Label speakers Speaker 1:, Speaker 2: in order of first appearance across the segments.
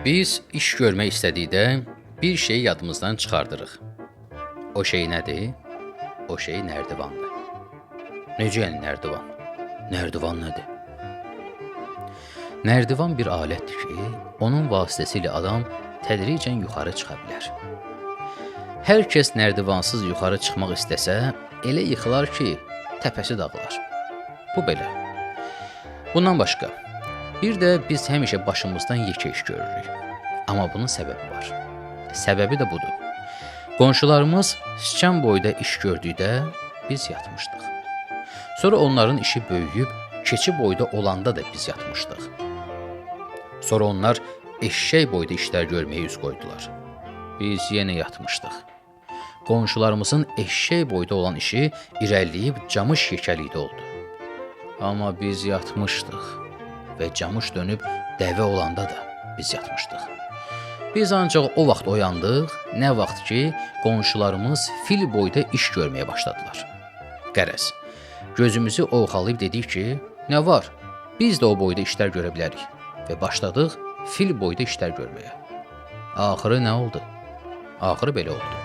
Speaker 1: Biz iş görmək istədikdə bir şeyi yadımızdan çıxardırıq. O şey nədir? O şey nərdivandır. Necə yəni nərdivan? Nərdivan nədir? Nərdivan bir alətdir ki, onun vasitəsilə adam tədricən yuxarı çıxa bilər. Hər kəs nərdivansız yuxarı çıxmaq istəsə, elə yıxılar ki, təpəsi dağılar. Bu belə. Bundan başqa, bir də biz həmişə başımızdan yekə iş görürük. Amma bunun səbəbi var. Səbəbi də budur. Qonşularımız sıçan boyda iş gördükdə biz yatmışdıq. Sonra onların işi böyüyüb, keçi boyda olanda da biz yatmışdıq. Sonra onlar eşşək boyda işlər görməyə üz qoydular. Biz yenə yatmışdıq. Qonşularımızın eşşək boyda olan işi irəliləyib camış yekəlikdə oldu. Amma biz yatmışdıq və camış dönüb dəvə olanda da biz yatmışdıq. Biz ancaq o vaxt oyandıq, nə vaxt ki, qonşularımız fil boyda iş görməyə başladılar. Qərəz, gözümüzü ovxalayıb dedik ki, nə var, biz də o boyda işlər görə bilərik və başladıq fil boyda işlər görməyə. Axırı nə oldu? Axırı belə oldu.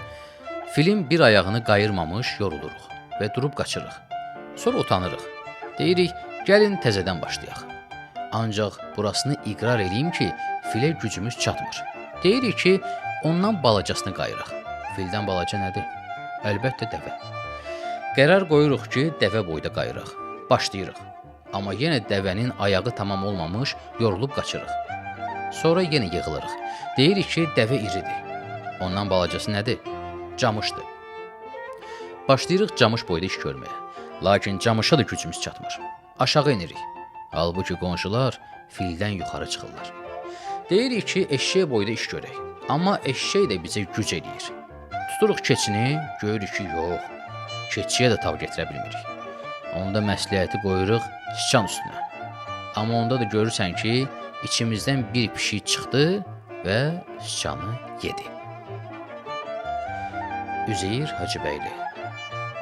Speaker 1: Filin bir ayağını qayırmamış yoruluruq və durub qaçırıq. Sonra utanırıq. Deyirik, gəlin təzədən başlayaq. Ancaq burasını iqrar eləyim ki, filə gücümüz çatmır. Deyirik ki, ondan balacasını qayıraq. Fildən balaca nədir? Əlbəttə dəvə. Qərar qoyuruq ki, dəvə boyda qayıraq. Başlayırıq. Amma yenə dəvənin ayağı tamam olmamış, yorulub qaçırıq. Sonra yenə yığılırıq. Deyirik ki, dəvə iridir. Ondan balacası nədir? Camışdır. Başlayırıq camış boyda iş görməyə. Lakin camışa da gücümüz çatmır. Aşağı enirik. Halbuki qonşular fildən yuxarı çıxırlar. Deyirik ki, eşşək boyda iş görək. Amma eşşək də bizə güc eləyir. Tuturuq keçini, görürük ki, yox. Keçiyə də tab getirə bilmirik. Onda məsləhəti qoyuruq sıçan üstünə. Amma onda da görürsən ki, içimizdən bir pişik çıxdı və sıçanı yedi. Üzeyir Hacıbəyli,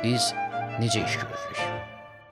Speaker 1: biz necə iş görürük?